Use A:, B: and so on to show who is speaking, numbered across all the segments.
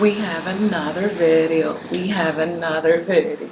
A: We have another video. We have another video.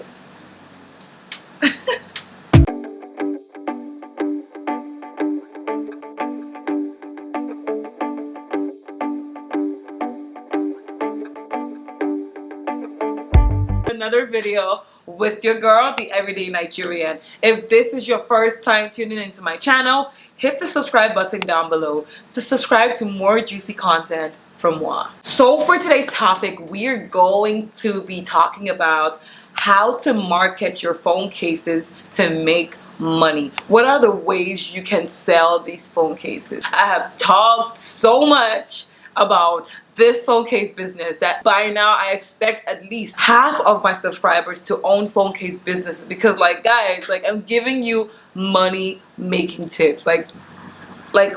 A: Another video with your girl, the everyday Nigerian. If this is your first time tuning into my channel, hit the subscribe button down below to subscribe to more juicy content from moi. So for today's topic, we are going to be talking about how to market your phone cases to make money. What are the ways you can sell these phone cases? I have talked so much about this phone case business that by now I expect at least half of my subscribers to own phone case businesses, because guys, I'm giving you money making tips. Like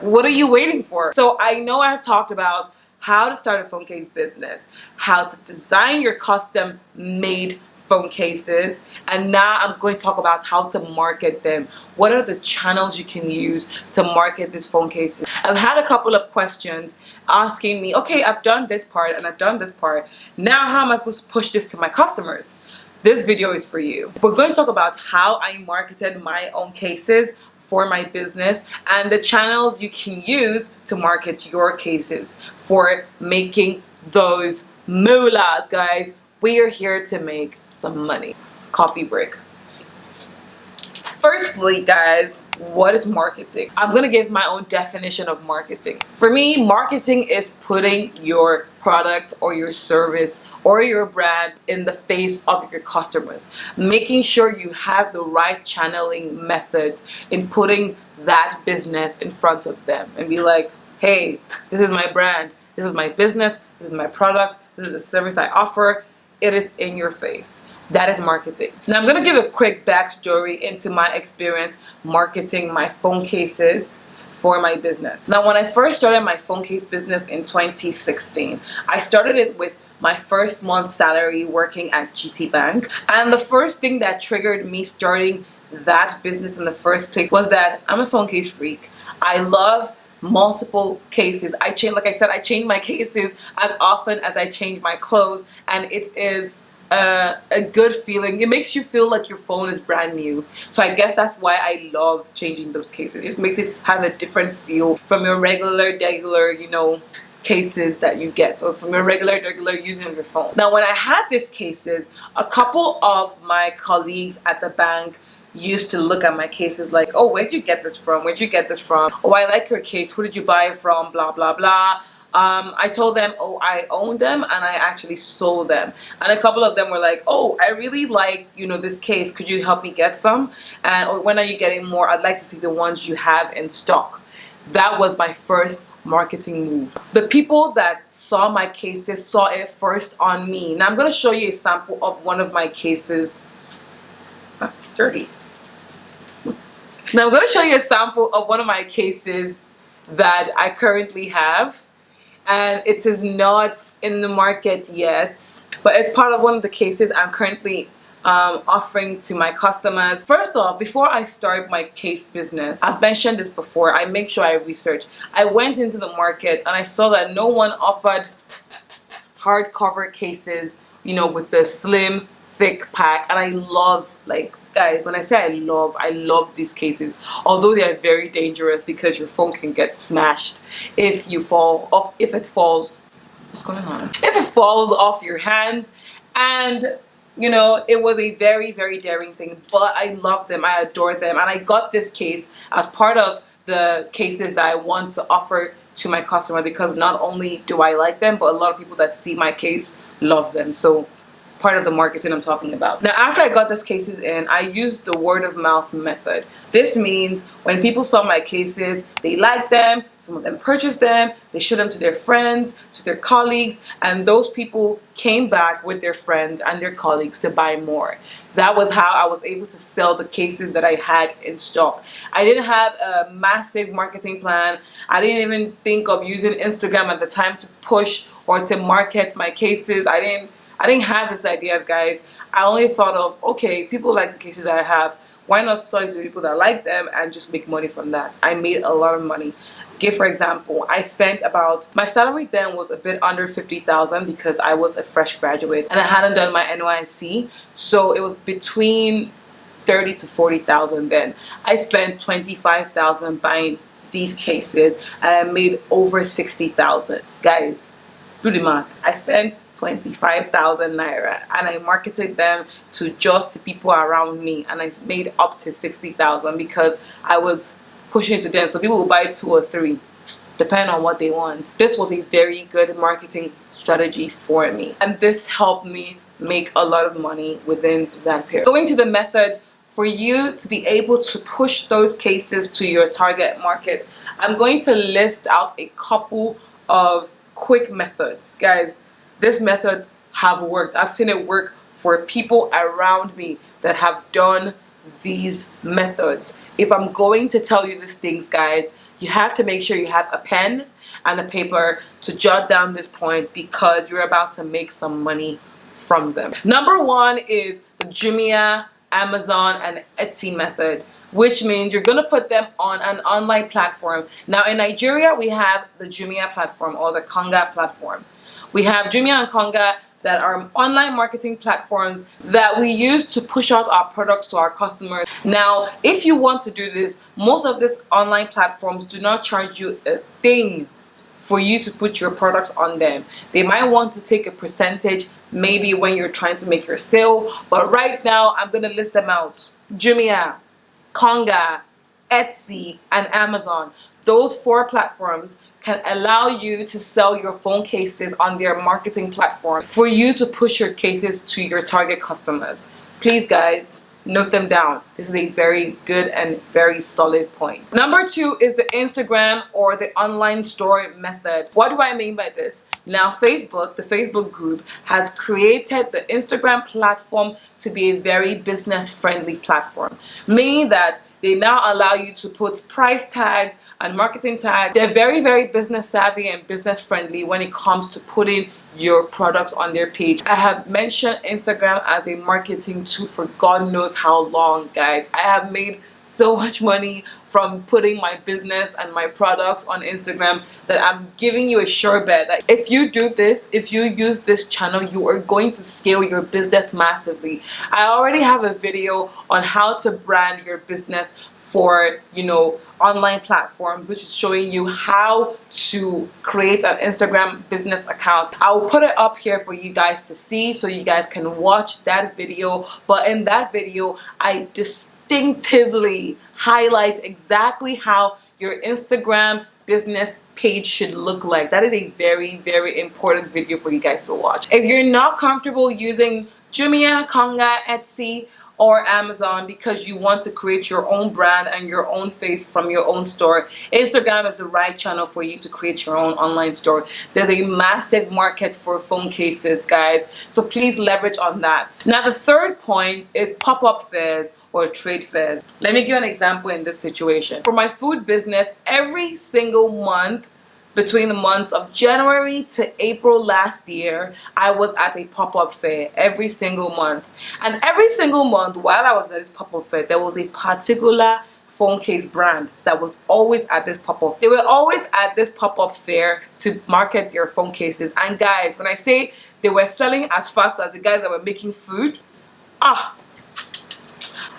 A: what are you waiting for? So I know I've talked about how to start a phone case business, how to design your custom made phone cases, and now I'm going to talk about how to market them. What are the channels you can use to market these phone cases? I've had a couple of questions asking me, okay, I've done this part and I've done this part. Now how am I supposed to push this to my customers? This video is for you. We're going to talk about how I marketed my own cases for my business and the channels you can use to market your cases for making those moolahs, guys. We are here to make some money. Coffee break. Firstly, guys, what is marketing? I'm gonna give my own definition of marketing. For me, marketing is putting your product or your service or your brand in the face of your customers, making sure you have the right channeling methods in putting that business in front of them and be like, hey, this is my brand, this is my business, this is my product, this is the service I offer. It is in your face. That is marketing. Now I'm going to give a quick backstory into my experience marketing my phone cases for my business. Now when I first started my phone case business in 2016, I started it with my first month's salary working at GT Bank. And the first thing that triggered me starting that business in the first place was that I'm a phone case freak. I love multiple cases. I change my cases as often as I change my clothes, and it is a good feeling. It makes you feel like your phone is brand new. So I guess that's why I love changing those cases. It just makes it have a different feel from your regular cases that you get, or from your regular using your phone. Now when I had these cases, a couple of my colleagues at the bank used to look at my cases like, oh, where'd you get this from? Where'd you get this from? Oh, I like your case. Who did you buy it from? Blah, blah, blah. I told them, oh, I own them and I actually sold them. And a couple of them were like, oh, I really like, this case. Could you help me get some? And or when are you getting more? I'd like to see the ones you have in stock. That was my first marketing move. The people that saw my cases saw it first on me. Now I'm going to show you a sample of one of my cases. It's dirty. Now I'm going to show you a sample of one of my cases that I currently have, and it is not in the market yet, but it's part of one of the cases I'm currently offering to my customers. First off, before I start my case business, I've mentioned this before, I make sure I research. I went into the market and I saw that no one offered hardcover cases, with the slim thick pack, and I love, guys, when I say I love these cases, although they are very dangerous because your phone can get smashed if you fall off, if it falls, what's going on? If it falls off your hands. And it was a very, very daring thing, but I love them, I adore them, and I got this case as part of the cases that I want to offer to my customer, because not only do I like them, but a lot of people that see my case love them. So part of the marketing I'm talking about. Now after I got these cases in, I used the word of mouth method. This means when people saw my cases, they liked them, some of them purchased them, they showed them to their friends, to their colleagues, and those people came back with their friends and their colleagues to buy more. That was how I was able to sell the cases that I had in stock. I didn't have a massive marketing plan. I didn't even think of using Instagram at the time to push or to market my cases. I didn't have these ideas, guys. I only thought of, okay, people like the cases that I have. Why not sell it to people that like them and just make money from that? I made a lot of money. Give for example, I spent about, my salary then was a bit under 50,000 because I was a fresh graduate and I hadn't done my NYC, so it was between 30 to 40,000 then. I spent 25,000 buying these cases and I made over 60,000. Guys, do the math. I spent 25,000 naira and I marketed them to just the people around me, and I made up to 60,000 because I was pushing to them. So people will buy 2 or 3 depending on what they want. This was a very good marketing strategy for me, and this helped me make a lot of money within that period. Going to the methods for you to be able to push those cases to your target market, I'm going to list out a couple of quick methods. Guys, these methods have worked. I've seen it work for people around me that have done these methods. If I'm going to tell you these things, guys, you have to make sure you have a pen and a paper to jot down these points because you're about to make some money from them. Number 1 is the Jumia, Amazon, and Etsy method, which means you're going to put them on an online platform. Now in Nigeria, we have the Jumia platform or the Konga platform. We have Jumia and Konga that are online marketing platforms that we use to push out our products to our customers. Now, if you want to do this, most of these online platforms do not charge you a thing for you to put your products on them. They might want to take a percentage maybe when you're trying to make your sale, but right now I'm going to list them out. Jumia, Konga, Etsy, and Amazon. Those 4 platforms can allow you to sell your phone cases on their marketing platform for you to push your cases to your target customers. Please guys, note them down. This is a very good and very solid point. Number 2 is the Instagram or the online store method. What do I mean by this? Now Facebook, the Facebook group, has created the Instagram platform to be a very business friendly platform, meaning that they now allow you to put price tags and marketing tags. They're very, very business savvy and business friendly when it comes to putting your products on their page. I have mentioned Instagram as a marketing tool for God knows how long, guys. I have made so much money from putting my business and my products on Instagram that I'm giving you a sure bet that if you do this, if you use this channel, you are going to scale your business massively. I already have a video on how to brand your business for, you know, online platforms, which is showing you how to create an Instagram business account. I will put it up here for you guys to see so you guys can watch that video. But in that video, I distinctively highlight exactly how your Instagram business page should look like. That is a very, very important video for you guys to watch. If you're not comfortable using Jumia, Konga, Etsy, or Amazon because you want to create your own brand and your own face from your own store, Instagram is the right channel for you to create your own online store. There's a massive market for phone cases, guys, so please leverage on that. Now the third point is pop-up fairs or trade fairs. Let me give you an example in this situation. For my food business, every single month between the months of January to April last year, I was at a pop-up fair every single month. And every single month while I was at this pop-up fair, there was a particular phone case brand that was always at this pop-up. They were always at this pop-up fair to market their phone cases. And guys, when I say they were selling as fast as the guys that were making food,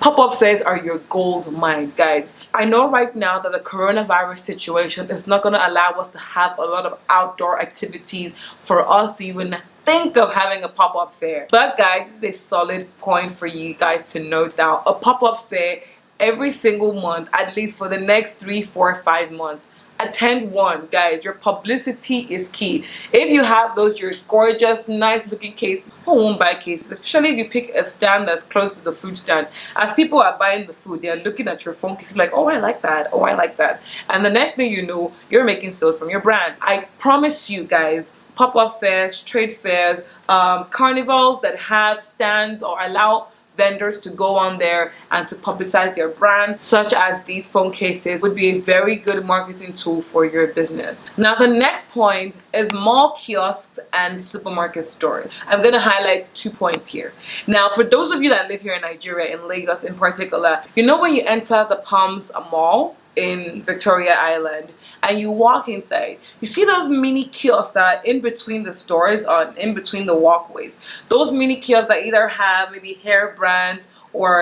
A: pop-up fairs are your gold mine, guys. I know right now that the coronavirus situation is not going to allow us to have a lot of outdoor activities for us to even think of having a pop-up fair. But guys, this is a solid point for you guys to note down. A pop-up fair every single month, at least for the next 3, 4, 5 months. Attend one, guys. Your publicity is key. If you have those, your gorgeous, nice looking cases, who won't buy cases? Especially if you pick a stand that's close to the food stand. As people are buying the food, they are looking at your phone case like, oh, I like that. Oh, I like that. And the next thing you know, you're making sales from your brand. I promise you guys, pop-up fairs, trade fairs, carnivals that have stands or allow vendors to go on there and to publicize their brands, such as these phone cases, would be a very good marketing tool for your business. Now the next point is mall kiosks and supermarket stores. I'm going to highlight 2 points here. Now for those of you that live here in Nigeria, in Lagos in particular, you know when you enter the Palms Mall, in Victoria Island and you walk inside, you see those mini kiosks that are in between the stores, or in between the walkways. Those mini kiosks that either have maybe hair brands or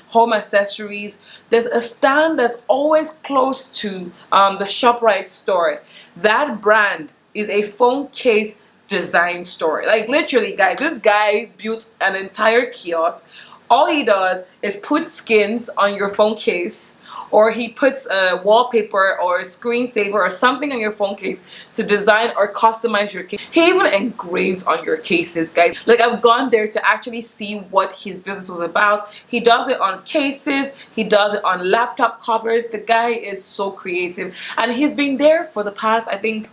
A: home accessories. There's a stand that's always close to the ShopRite store. That brand is a phone case design store. Like literally, guys, this guy built an entire kiosk. All he does is put skins on your phone case, or he puts a wallpaper or a screensaver or something on your phone case to design or customize your case. He even engraves on your cases, guys. Like, I've gone there to actually see what his business was about. He does it on cases, he does it on laptop covers. The guy is so creative, and he's been there for the past, I think,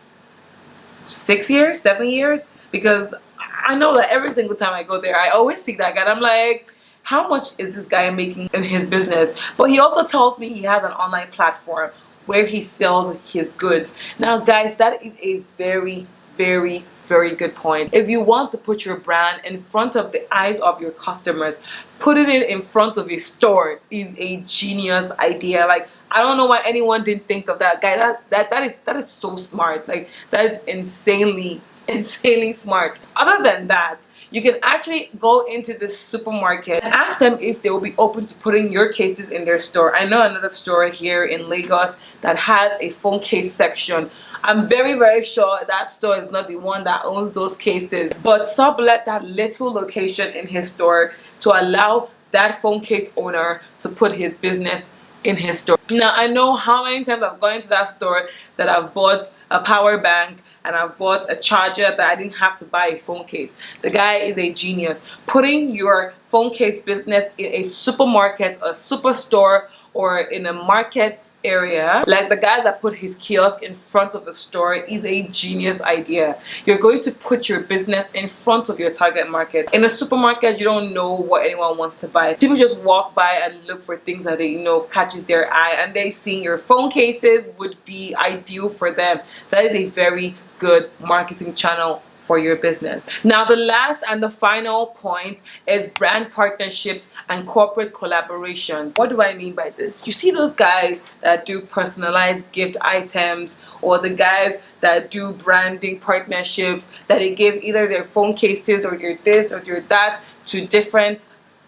A: 6 years, 7 years, because I know that every single time I go there, I always see that guy and I'm like, how much is this guy making in his business? But he also tells me he has an online platform where he sells his goods. Now, guys, that is a very, very, very good point. If you want to put your brand in front of the eyes of your customers, putting it in front of a store is a genius idea. Like, I don't know why anyone didn't think of that, guys. That is so smart. Like, that is insanely smart. Other than that, you can actually go into this supermarket and ask them if they will be open to putting your cases in their store. I know another store here in Lagos that has a phone case section. I'm very, very sure that store is not the one that owns those cases, but sublet that little location in his store to allow that phone case owner to put his business in his store. Now, I know how many times I've gone into that store that I've bought a power bank and I've bought a charger that I didn't have to buy a phone case. The guy is a genius. Putting your phone case business in a supermarket, a superstore, or in a market area, like the guy that put his kiosk in front of the store, is a genius idea. You're going to put your business in front of your target market. In a supermarket, you don't know what anyone wants to buy. People just walk by and look for things that they catches their eye, and they see your phone cases would be ideal for them. That is a very good marketing channel for your business. Now, the last and the final point is brand partnerships and corporate collaborations. What do I mean by this? You see those guys that do personalized gift items, or the guys that do branding partnerships, that they give either their phone cases or your this or your that to different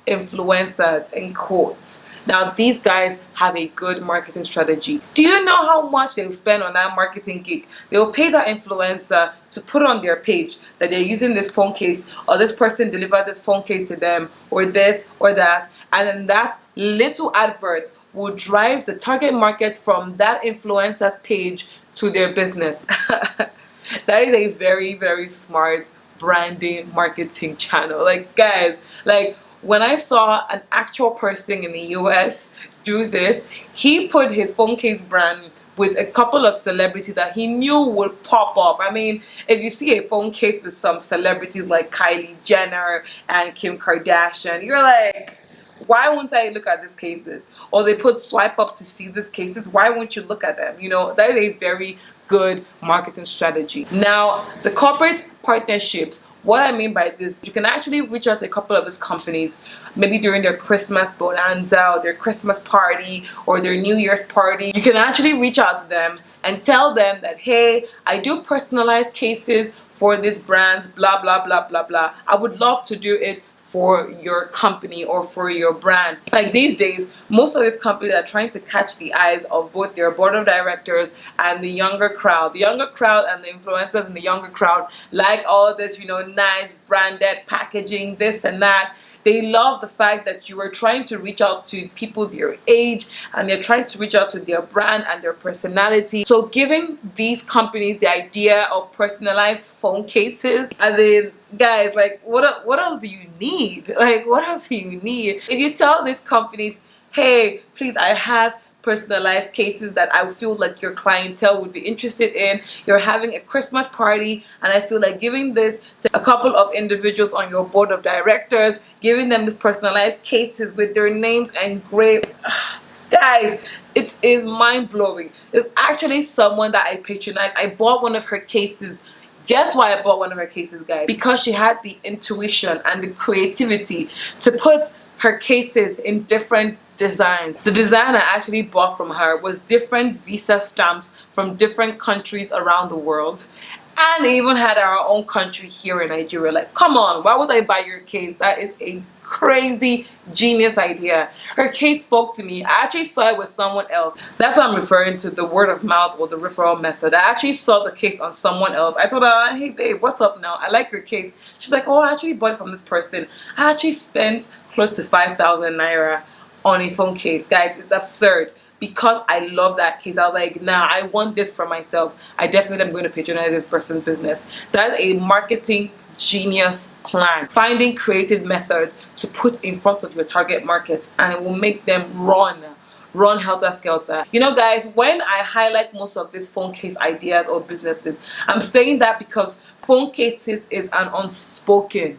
A: influencers, in quotes. Now, these guys have a good marketing strategy. Do you know how much they'll spend on that marketing gig? They'll pay that influencer to put on their page that they're using this phone case, or this person delivered this phone case to them, or this or that, and then that little advert will drive the target market from that influencer's page to their business. That is a very, very smart branding marketing channel. Like, guys, like, when I saw an actual person in the US do this, he put his phone case brand with a couple of celebrities that he knew would pop off. I mean, if you see a phone case with some celebrities like Kylie Jenner and Kim Kardashian, you're like, why won't I look at these cases? Or they put swipe up to see these cases, why won't you look at them? That is a very good marketing strategy. Now, the corporate partnerships. What I mean by this, you can actually reach out to a couple of these companies, maybe during their Christmas bonanza, or their Christmas party, or their New Year's party. You can actually reach out to them and tell them that, hey, I do personalized cases for this brand, blah, blah, blah, blah, blah. I would love to do it for your company or for your brand. Like, these days, most of these companies are trying to catch the eyes of both their board of directors and the younger crowd. The younger crowd and the influencers in the younger crowd like all this, nice branded packaging, this and that. They love the fact that you are trying to reach out to people their age, and they're trying to reach out to their brand and their personality. So giving these companies the idea of personalized phone cases, as in, guys, like, what else do you need? Like, what else do you need? If you tell these companies, hey, please, I have personalized cases that I feel like your clientele would be interested in. You're having a Christmas party, and I feel like giving this to a couple of individuals on your board of directors, giving them this personalized cases with their names engraved. Guys, it is mind-blowing. There's actually someone that I patronize. I bought one of her cases. Guess why I bought one of her cases, guys? Because she had the intuition and the creativity to put her cases in different designs. The design I actually bought from her was different visa stamps from different countries around the world. And they even had our own country here in Nigeria. Like, come on, why would I buy your case? That is a crazy, genius idea. Her case spoke to me. I actually saw it with someone else. That's what I'm referring to, the word of mouth or the referral method. I actually saw the case on someone else. I told her, hey babe, what's up now? I like your case. She's like, oh, I actually bought it from this person. I actually spent close to 5,000 naira on a phone case. Guys, it's absurd. Because I love that case, I was like, nah, I want this for myself. I definitely am going to patronize this person's business. That is a marketing genius plan. Finding creative methods to put in front of your target markets, and it will make them run helter skelter. You know, guys, when I highlight most of these phone case ideas or businesses, I'm saying that because phone cases is an unspoken,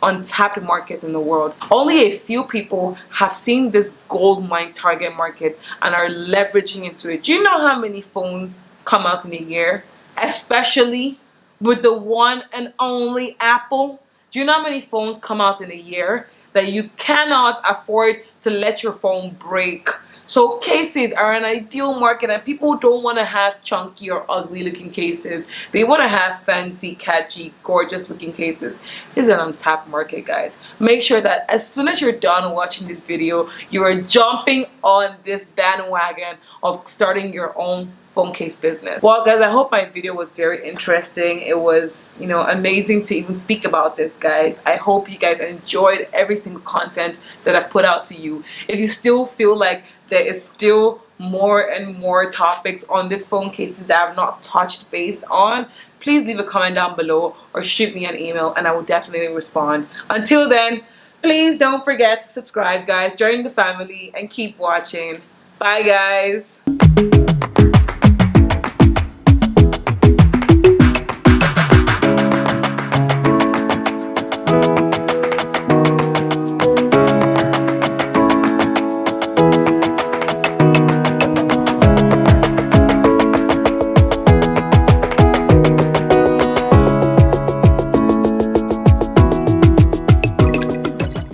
A: untapped market in the world. Only a few people have seen this gold mine target market and are leveraging into it. Do you know how many phones come out in a year? Especially with the one and only Apple. Do you know how many phones come out in a year that you cannot afford to let your phone break? So cases are an ideal market, and people don't want to have chunky or ugly looking cases. They want to have fancy, catchy, gorgeous looking cases. This is an untapped market, guys. Make sure that as soon as you're done watching this video, you are jumping on this bandwagon of starting your own phone case business. Well, guys, I hope my video was very interesting. It was, you know, amazing to even speak about this, guys. I hope you guys enjoyed every single content that I've put out to you. If you still feel like there is still more and more topics on this phone cases that I've not touched base on, please leave a comment down below or shoot me an email and I will definitely respond. Until then, please don't forget to subscribe, guys. Join the family and keep watching. Bye, guys.